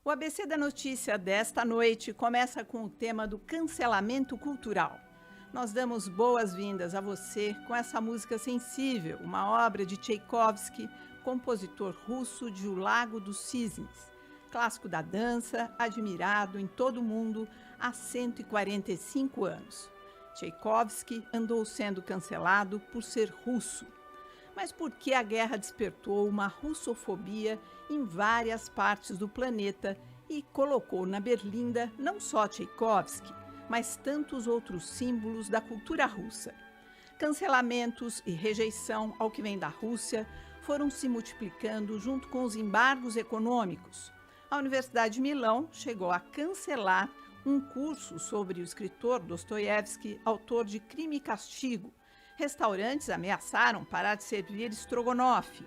O ABC da notícia desta noite começa com o tema do cancelamento cultural. Nós damos boas-vindas a você com essa música sensível, uma obra de Tchaikovsky, compositor russo de O Lago dos Cisnes, clássico da dança, admirado em todo o mundo há 145 anos. Tchaikovsky andou sendo cancelado por ser russo. Mas por que a guerra despertou uma russofobia em várias partes do planeta e colocou na berlinda não só Tchaikovsky, mas tantos outros símbolos da cultura russa? Cancelamentos e rejeição ao que vem da Rússia foram se multiplicando junto com os embargos econômicos. A Universidade de Milão chegou a cancelar um curso sobre o escritor Dostoiévski, autor de Crime e Castigo. Restaurantes ameaçaram parar de servir estrogonofe.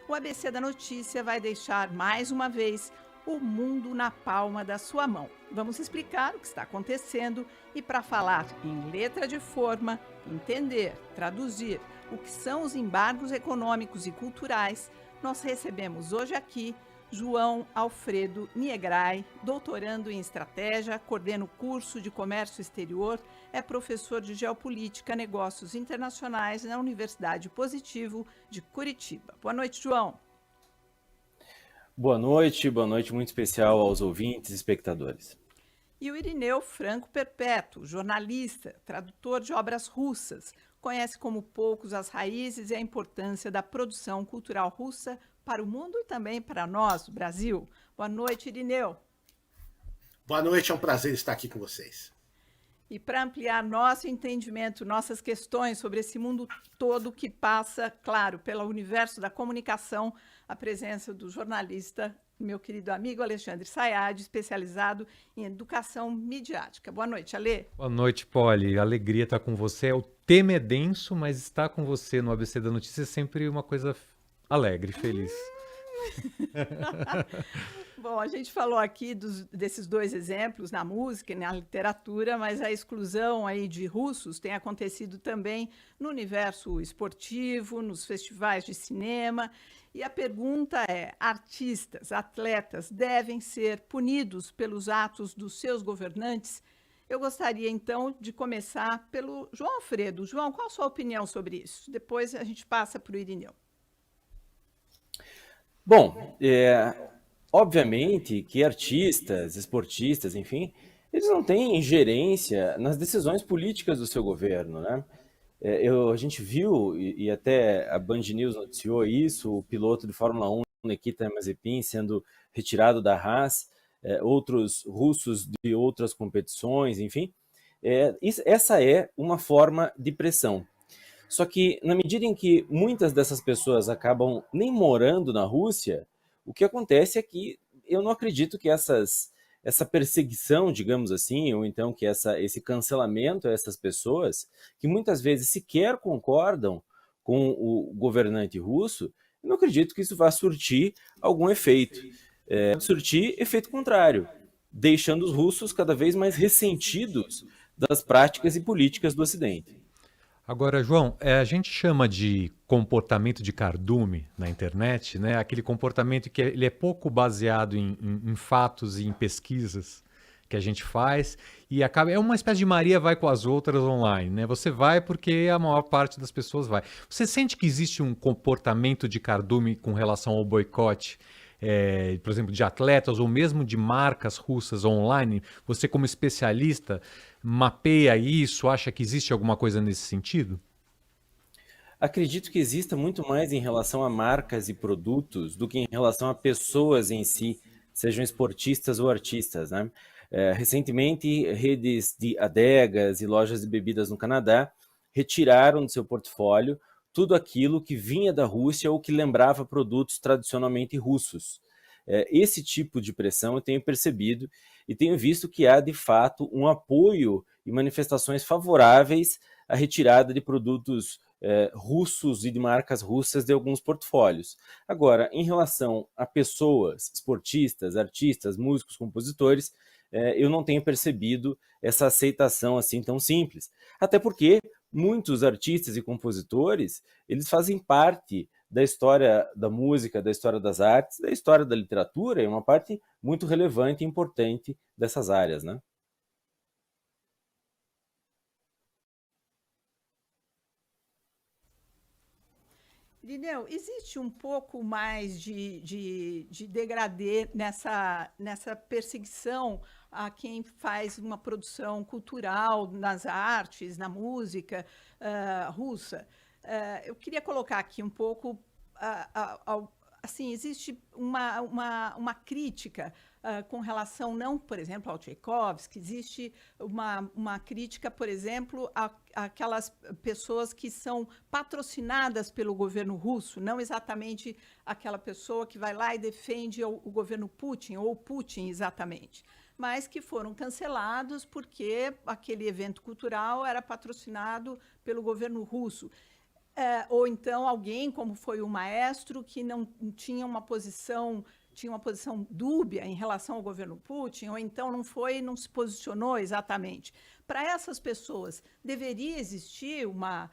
O ABC da Notícia vai deixar, mais uma vez, o mundo na palma da sua mão. Vamos explicar o que está acontecendo e, para falar em letra de forma, entender, traduzir o que são os embargos econômicos e culturais, nós recebemos hoje aqui João Alfredo Niegrai, doutorando em estratégia, coordena o curso de comércio exterior, é professor de geopolítica, negócios internacionais na Universidade Positivo de Curitiba. Boa noite, João. Boa noite muito especial aos ouvintes e espectadores. E o Irineu Franco Perpétuo, jornalista, tradutor de obras russas, conhece como poucos as raízes e a importância da produção cultural russa para o mundo e também para nós, o Brasil. Boa noite, Irineu. Boa noite, é um prazer estar aqui com vocês. E para ampliar nosso entendimento, nossas questões sobre esse mundo todo que passa, claro, pelo universo da comunicação, a presença do jornalista, meu querido amigo Alexandre Sayad, especializado em educação midiática. Boa noite, Alê. Boa noite, Polly. Alegria estar com você. O tema é denso, mas estar com você no ABC da Notícia é sempre uma coisa alegre, feliz. Bom, a gente falou aqui desses dois exemplos na música e na literatura, mas a exclusão aí de russos tem acontecido também no universo esportivo, nos festivais de cinema. E a pergunta é: artistas, atletas devem ser punidos pelos atos dos seus governantes? Eu gostaria, então, de começar pelo João Alfredo. João, qual a sua opinião sobre isso? Depois a gente passa para o Irineu. Bom, obviamente que artistas, esportistas, enfim, eles não têm ingerência nas decisões políticas do seu governo, né? A gente viu, e até a Band News noticiou isso, o piloto de Fórmula 1, Nikita Mazepin, sendo retirado da Haas, outros russos de outras competições, enfim. Essa é uma forma de pressão. Só que, na medida em que muitas dessas pessoas acabam nem morando na Rússia, o que acontece é que eu não acredito que essa perseguição, digamos assim, ou então que esse cancelamento a essas pessoas, que muitas vezes sequer concordam com o governante russo, eu não acredito que isso vá surtir algum efeito. Surtir efeito contrário, deixando os russos cada vez mais ressentidos das práticas e políticas do Ocidente. Agora, João, a gente chama de comportamento de cardume na internet, né? Aquele comportamento que ele é pouco baseado em fatos e em pesquisas que a gente faz e acaba é uma espécie de Maria vai com as outras online, né? Você vai porque a maior parte das pessoas vai. Você sente que existe um comportamento de cardume com relação ao boicote, por exemplo, de atletas ou mesmo de marcas russas online? Você, como especialista, mapeia isso? Acha que existe alguma coisa nesse sentido? Acredito que exista muito mais em relação a marcas e produtos do que em relação a pessoas em si, sejam esportistas ou artistas, né? Recentemente, redes de adegas e lojas de bebidas no Canadá retiraram do seu portfólio tudo aquilo que vinha da Rússia ou que lembrava produtos tradicionalmente russos. Esse tipo de pressão eu tenho percebido e tenho visto que há, de fato, um apoio e manifestações favoráveis à retirada de produtos russos e de marcas russas de alguns portfólios. Agora, em relação a pessoas, esportistas, artistas, músicos, compositores, eu não tenho percebido essa aceitação assim tão simples. Até porque muitos artistas e compositores, eles fazem parte da história da música, da história das artes, da história da literatura, e uma parte muito relevante e importante dessas áreas, né? Irineu, existe um pouco mais de degradê nessa perseguição a quem faz uma produção cultural nas artes, na música russa? Eu queria colocar aqui um pouco assim, existe uma crítica com relação, não, por exemplo, ao Tchaikovsky, existe uma crítica, por exemplo, àquelas pessoas que são patrocinadas pelo governo russo, não exatamente aquela pessoa que vai lá e defende o governo Putin, ou Putin exatamente, mas que foram cancelados porque aquele evento cultural era patrocinado pelo governo russo. Ou então alguém, como foi o maestro, que não tinha uma posição dúbia em relação ao governo Putin, ou então não se posicionou exatamente. Para essas pessoas, deveria existir uma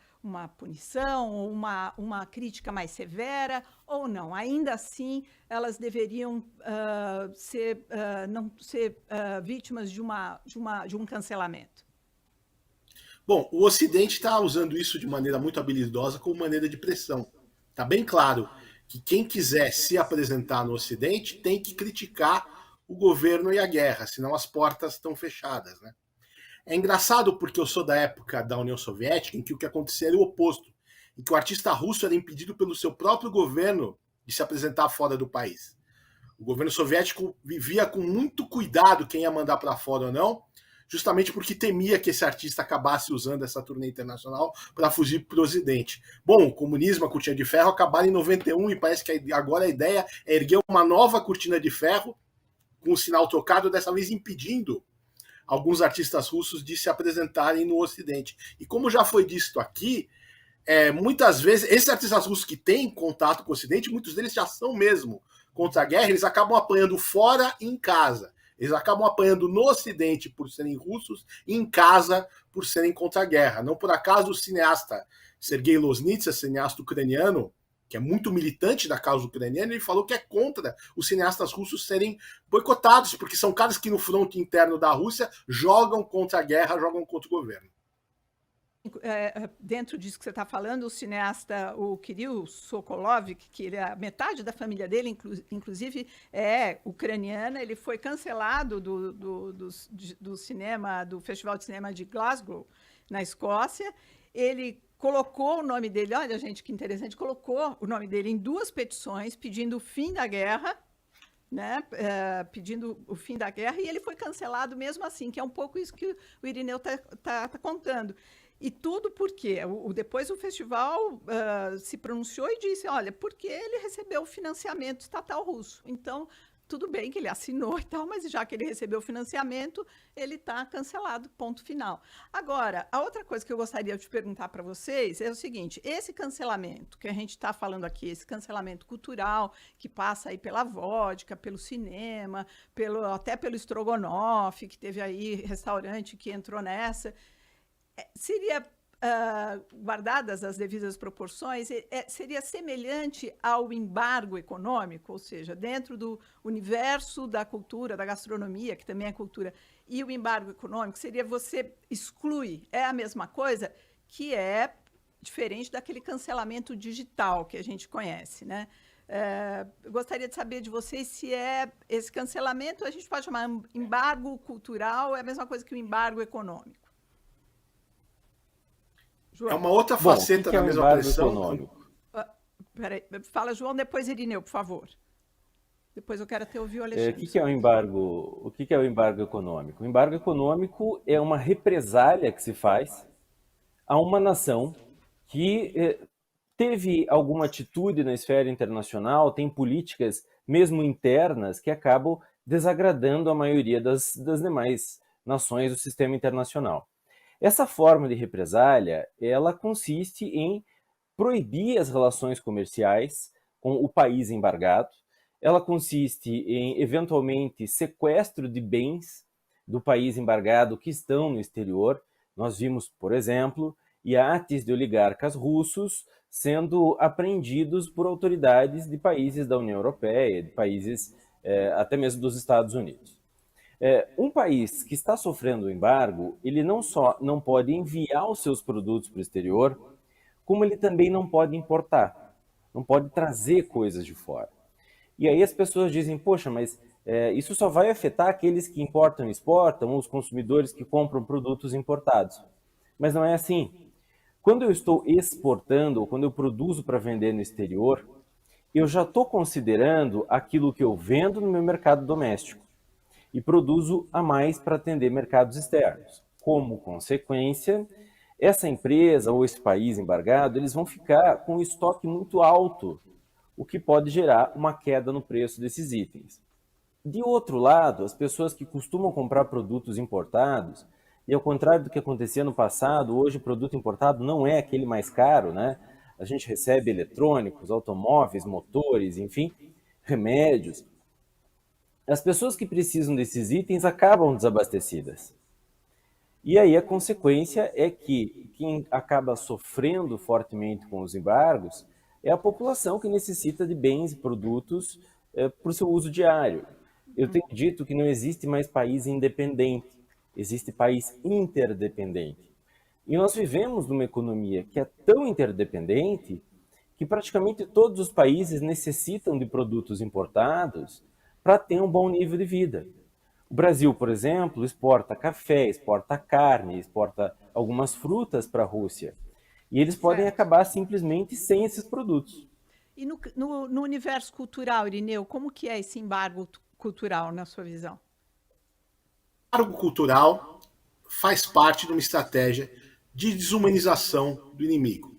punição, ou uma crítica mais severa, ou não? Ainda assim, elas deveriam não ser vítimas de um cancelamento. Bom, o Ocidente está usando isso de maneira muito habilidosa como maneira de pressão. Está bem claro que quem quiser se apresentar no Ocidente tem que criticar o governo e a guerra, senão as portas estão fechadas, né? É engraçado porque eu sou da época da União Soviética, em que o que acontecia era o oposto, em que o artista russo era impedido pelo seu próprio governo de se apresentar fora do país. O governo soviético vivia com muito cuidado quem ia mandar para fora ou não, justamente porque temia que esse artista acabasse usando essa turnê internacional para fugir para o Ocidente. Bom, o comunismo, a cortina de ferro, acabaram em 91 e parece que agora a ideia é erguer uma nova cortina de ferro com o sinal trocado, dessa vez impedindo alguns artistas russos de se apresentarem no Ocidente. E como já foi dito aqui, muitas vezes, esses artistas russos que têm contato com o Ocidente, muitos deles já são mesmo contra a guerra, eles acabam apanhando fora e em casa. Eles acabam apanhando no Ocidente por serem russos e em casa por serem contra a guerra. Não por acaso o cineasta Sergei Loznitsa, cineasta ucraniano, que é muito militante da causa ucraniana, ele falou que é contra os cineastas russos serem boicotados, porque são caras que no fronte interno da Rússia jogam contra a guerra, jogam contra o governo. Dentro disso que você está falando, o cineasta, o Kirill Sokolov, que metade da família dele, inclusive, é ucraniana, ele foi cancelado do cinema, do Festival de Cinema de Glasgow, na Escócia. Ele colocou o nome dele, olha, gente, que interessante, colocou o nome dele em 2 petições pedindo o fim da guerra, né, pedindo o fim da guerra, e ele foi cancelado mesmo assim, que é um pouco isso que o Irineu tá contando. E tudo porque depois o festival se pronunciou e disse, olha, porque ele recebeu o financiamento estatal russo. Então, tudo bem que ele assinou e tal, mas já que ele recebeu o financiamento, ele está cancelado, ponto final. Agora, a outra coisa que eu gostaria de perguntar para vocês é o seguinte, esse cancelamento que a gente está falando aqui, esse cancelamento cultural, que passa aí pela vodka, pelo cinema, até pelo estrogonofe, que teve aí restaurante que entrou nessa, seria, guardadas as devidas proporções, seria semelhante ao embargo econômico, ou seja, dentro do universo da cultura, da gastronomia, que também é cultura, e o embargo econômico, seria você exclui, é a mesma coisa, que é diferente daquele cancelamento digital que a gente conhece, né? Eu gostaria de saber de vocês se esse cancelamento, a gente pode chamar embargo cultural, é a mesma coisa que o embargo econômico. João. É uma outra faceta da mesma pressão. Econômico? Peraí, fala, João, depois Irineu, por favor. Depois eu quero até ouvir o Alexandre. O que é o embargo? O que é o embargo econômico? O embargo econômico é uma represália que se faz a uma nação que teve alguma atitude na esfera internacional, tem políticas mesmo internas que acabam desagradando a maioria das demais nações do sistema internacional. Essa forma de represália, ela consiste em proibir as relações comerciais com o país embargado, ela consiste em, eventualmente, sequestro de bens do país embargado que estão no exterior. Nós vimos, por exemplo, iates de oligarcas russos sendo apreendidos por autoridades de países da União Europeia, de países até mesmo dos Estados Unidos. Um país que está sofrendo o embargo, ele não só não pode enviar os seus produtos para o exterior, como ele também não pode importar, não pode trazer coisas de fora. E aí as pessoas dizem, poxa, mas isso só vai afetar aqueles que importam e exportam, os consumidores que compram produtos importados. Mas não é assim. Quando eu estou exportando, ou quando eu produzo para vender no exterior, eu já estou considerando aquilo que eu vendo no meu mercado doméstico e produzo a mais para atender mercados externos. Como consequência, essa empresa ou esse país embargado, eles vão ficar com um estoque muito alto, o que pode gerar uma queda no preço desses itens. De outro lado, as pessoas que costumam comprar produtos importados, e ao contrário do que acontecia no passado, hoje o produto importado não é aquele mais caro, né? A gente recebe eletrônicos, automóveis, motores, enfim, remédios. As pessoas que precisam desses itens acabam desabastecidas. E aí a consequência é que quem acaba sofrendo fortemente com os embargos é a população que necessita de bens e produtos para o seu uso diário. Eu tenho dito que não existe mais país independente, existe país interdependente. E nós vivemos numa economia que é tão interdependente que praticamente todos os países necessitam de produtos importados para ter um bom nível de vida. O Brasil, por exemplo, exporta café, exporta carne, exporta algumas frutas para a Rússia. E eles podem acabar simplesmente sem esses produtos. E no universo cultural, Irineu, como que é esse embargo cultural, na sua visão? O embargo cultural faz parte de uma estratégia de desumanização do inimigo.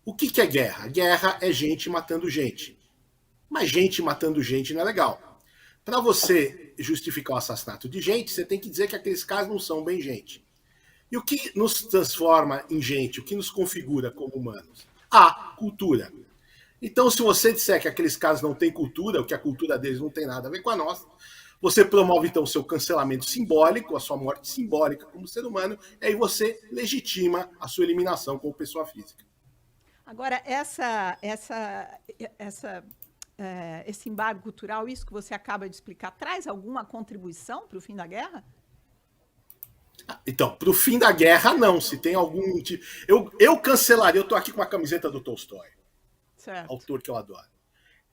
O que é guerra? Guerra é gente matando gente. Mas gente matando gente não é legal. Para você justificar o assassinato de gente, você tem que dizer que aqueles caras não são bem gente. E o que nos transforma em gente, o que nos configura como humanos? A cultura. Então, se você disser que aqueles caras não têm cultura, ou que a cultura deles não tem nada a ver com a nossa, você promove, então, o seu cancelamento simbólico, a sua morte simbólica como ser humano, e aí você legitima a sua eliminação como pessoa física. Agora, esse embargo cultural, isso que você acaba de explicar, traz alguma contribuição para o fim da guerra? Então, para o fim da guerra, não. Se tem algum tipo... Eu cancelaria, eu estou aqui com uma camiseta do Tolstói, certo, autor que eu adoro.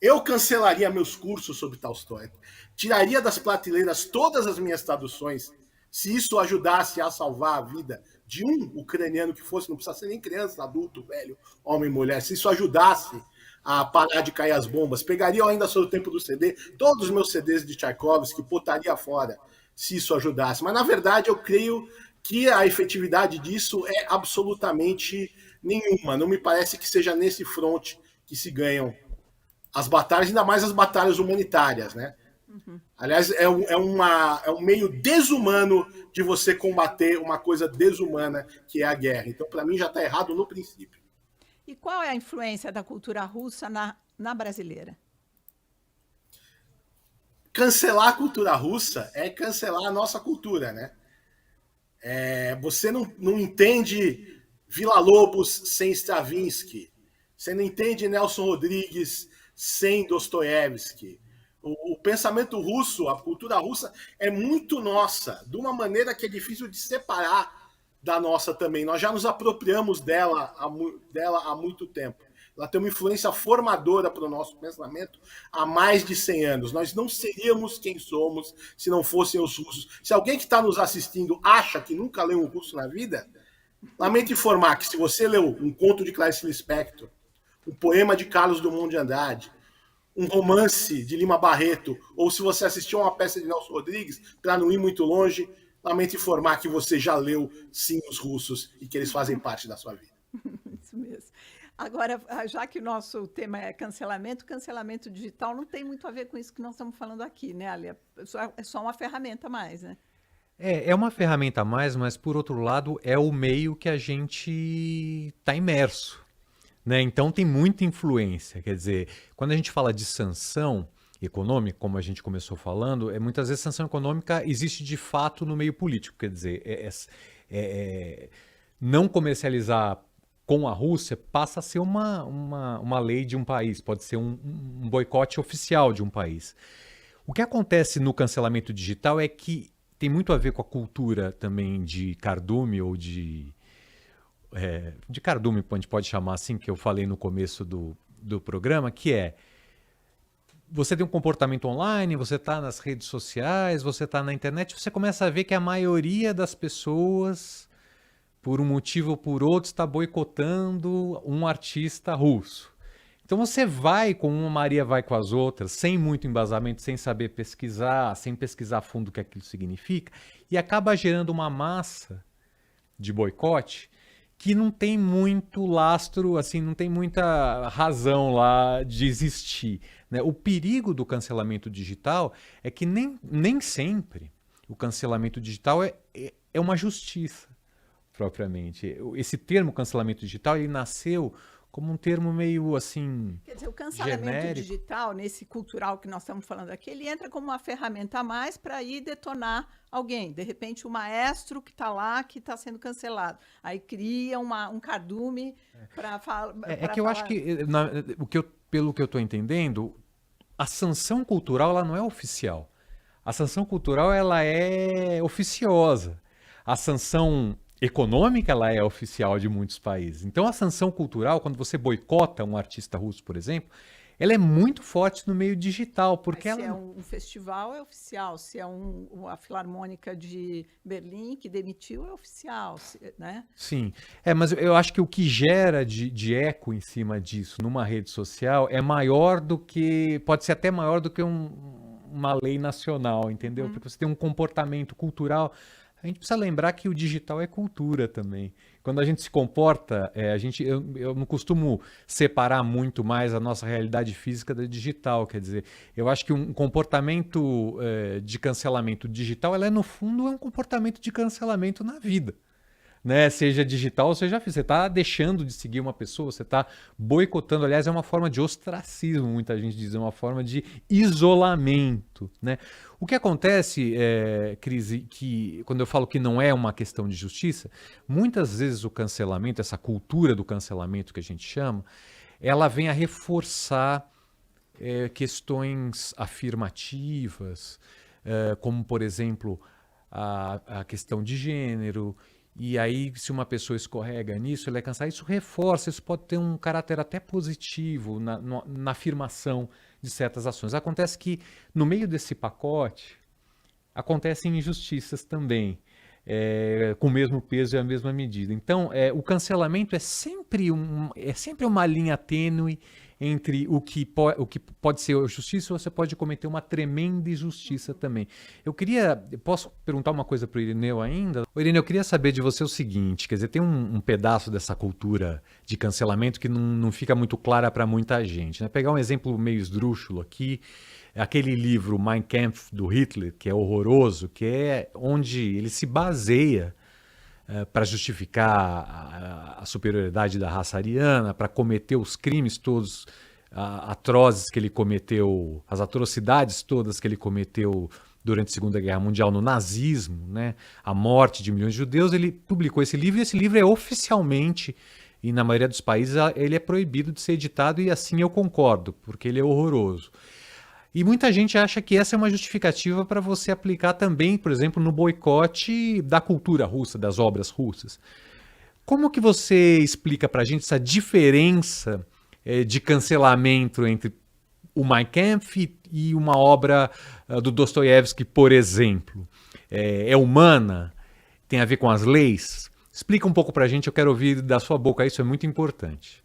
Eu cancelaria meus cursos sobre Tolstói, tiraria das prateleiras todas as minhas traduções, se isso ajudasse a salvar a vida de um ucraniano que fosse, não precisa ser nem criança, adulto, velho, homem, mulher, se isso ajudasse a parar de cair as bombas, pegaria eu ainda sobre o tempo do CD, todos os meus CDs de Tchaikovsky, botaria fora, se isso ajudasse. Mas, na verdade, eu creio que a efetividade disso é absolutamente nenhuma. Não me parece que seja nesse fronte que se ganham as batalhas, ainda mais as batalhas humanitárias, né? Uhum. Aliás, é um meio desumano de você combater uma coisa desumana que é a guerra. Então, para mim, já está errado no princípio. E qual é a influência da cultura russa na brasileira? Cancelar a cultura russa é cancelar a nossa cultura, né? Você não entende Villa-Lobos sem Stravinsky. Você não entende Nelson Rodrigues sem Dostoiévski. O pensamento russo, a cultura russa é muito nossa, de uma maneira que é difícil de separar da nossa também. Nós já nos apropriamos dela há muito tempo. Ela tem uma influência formadora para o nosso pensamento há mais de 100 anos. Nós não seríamos quem somos se não fossem os russos. Se alguém que está nos assistindo acha que nunca leu um russo na vida, lamento informar que se você leu um conto de Clarice Lispector, um poema de Carlos Drummond de Andrade, um romance de Lima Barreto, ou se você assistiu a uma peça de Nelson Rodrigues, para não ir muito longe, lamento informar que você já leu, sim, os russos e que eles fazem parte da sua vida. Isso mesmo. Agora, já que o nosso tema é cancelamento digital não tem muito a ver com isso que nós estamos falando aqui, né, Alia? É só uma ferramenta a mais, né? É uma ferramenta a mais, mas por outro lado é o meio que a gente está imerso, né? Então tem muita influência. Quer dizer, quando a gente fala de sanção econômica, como a gente começou falando, muitas vezes sanção econômica existe de fato no meio político. Quer dizer, não comercializar com a Rússia passa a ser uma lei de um país, pode ser um boicote oficial de um país. O que acontece no cancelamento digital é que tem muito a ver com a cultura também de cardume ou de cardume, a gente pode chamar assim, que eu falei no começo do programa, que é você tem um comportamento online, você está nas redes sociais, você está na internet, você começa a ver que a maioria das pessoas, por um motivo ou por outro, está boicotando um artista russo. Então você vai com uma, Maria vai com as outras, sem muito embasamento, sem saber pesquisar, sem pesquisar a fundo o que aquilo significa, e acaba gerando uma massa de boicote que não tem muito lastro, assim, não tem muita razão lá de existir, né? O perigo do cancelamento digital é que nem sempre o cancelamento digital é uma justiça, propriamente. Esse termo cancelamento digital, ele nasceu como um termo meio assim, quer dizer, o cancelamento genérico. digital, nesse cultural que nós estamos falando aqui, ele entra como uma ferramenta a mais para ir detonar alguém. De repente, o maestro que está lá, que está sendo cancelado. Aí cria um cardume para falar. É que eu acho que, pelo que eu estou entendendo, a sanção cultural ela não é oficial. A sanção cultural ela é oficiosa. A sanção econômica ela é oficial de muitos países. Então a sanção cultural, quando você boicota um artista russo, por exemplo, ela é muito forte no meio digital, porque Mas se ela... é um festival, é oficial. Se é a Filarmônica de Berlim que demitiu, é oficial, né? Sim, mas eu acho que o que gera de eco em cima disso numa rede social é maior do que, pode ser até maior do que uma lei nacional, entendeu? Porque você tem um comportamento cultural. A gente precisa lembrar que o digital é cultura também. Quando a gente se comporta, eu não costumo separar muito mais a nossa realidade física da digital. Quer dizer, eu acho que um comportamento de cancelamento digital, ela no fundo é um comportamento de cancelamento na vida. Né? Seja digital ou seja físico. Você está deixando de seguir uma pessoa, você está boicotando. Aliás, é uma forma de ostracismo, muita gente diz, é uma forma de isolamento. Né? O que acontece, Cris, que quando eu falo que não é uma questão de justiça, muitas vezes o cancelamento, essa cultura do cancelamento que a gente chama, ela vem a reforçar questões afirmativas, como, por exemplo, a questão de gênero. E aí, se uma pessoa escorrega nisso, ela é cansada, isso reforça, isso pode ter um caráter até positivo na afirmação de certas ações. Acontece que, no meio desse pacote, acontecem injustiças também, com o mesmo peso e a mesma medida. Então, o cancelamento é sempre uma linha tênue entre o que pode ser justiça ou você pode cometer uma tremenda injustiça também. Posso perguntar uma coisa para o Irineu ainda? Irineu, eu queria saber de você o seguinte, quer dizer, tem um pedaço dessa cultura de cancelamento que não fica muito clara para muita gente, né? Pegar um exemplo meio esdrúxulo aqui, aquele livro Mein Kampf do Hitler, que é horroroso, que é onde ele se baseia para justificar a superioridade da raça ariana, para cometer os crimes todos atrozes que ele cometeu, as atrocidades todas que ele cometeu durante a Segunda Guerra Mundial no nazismo, né? A morte de milhões de judeus. Ele publicou esse livro e esse livro é oficialmente, e na maioria dos países, ele é proibido de ser editado e assim eu concordo, porque ele é horroroso. E muita gente acha que essa é uma justificativa para você aplicar também, por exemplo, no boicote da cultura russa, das obras russas. Como que você explica para a gente essa diferença de cancelamento entre o Mein Kampf e uma obra do Dostoiévski, por exemplo? É humana? Tem a ver com as leis? Explica um pouco para a gente, eu quero ouvir da sua boca, isso é muito importante.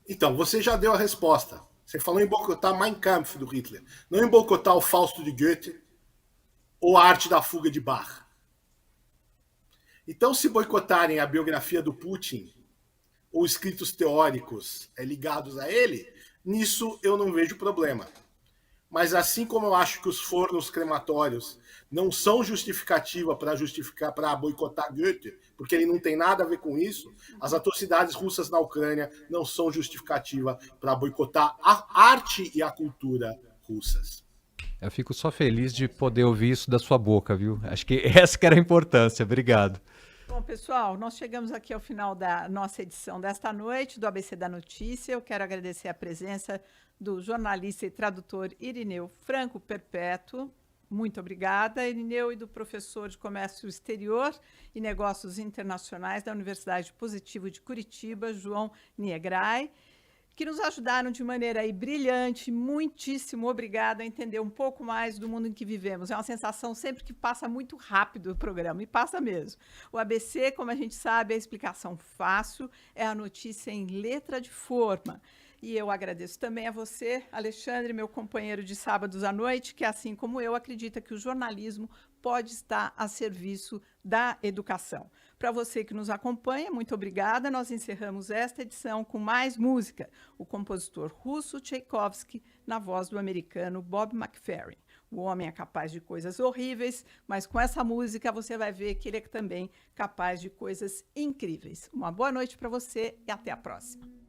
Então, você já deu a resposta. Você falou em boicotar Mein Kampf do Hitler, não em boicotar o Fausto de Goethe ou a Arte da Fuga de Bach. Então, se boicotarem a biografia do Putin ou escritos teóricos ligados a ele, nisso eu não vejo problema. Mas assim como eu acho que os fornos crematórios não são justificativa para boicotar Goethe, porque ele não tem nada a ver com isso, as atrocidades russas na Ucrânia não são justificativa para boicotar a arte e a cultura russas. Eu fico só feliz de poder ouvir isso da sua boca, viu? Acho que essa que era a importância. Obrigado. Bom, Bom, pessoal, nós chegamos aqui ao final da nossa edição desta noite do ABC da Notícia. Eu quero agradecer a presença do jornalista e tradutor Irineu Franco Perpétuo. Muito obrigada, Irineu, e do professor de Comércio Exterior e Negócios Internacionais da Universidade Positivo de Curitiba, João Niegrai, que nos ajudaram de maneira aí brilhante. Muitíssimo obrigada a entender um pouco mais do mundo em que vivemos. É uma sensação sempre que passa muito rápido o programa, e passa mesmo. O ABC, como a gente sabe, é a explicação fácil, é a notícia em letra de forma. E eu agradeço também a você, Alexandre, meu companheiro de sábados à noite, que, assim como eu, acredita que o jornalismo pode estar a serviço da educação. Para você que nos acompanha, muito obrigada. Nós encerramos esta edição com mais música. O compositor russo Tchaikovsky, na voz do americano Bob McFerrin. O homem é capaz de coisas horríveis, mas com essa música você vai ver que ele é também capaz de coisas incríveis. Uma boa noite para você e até a próxima.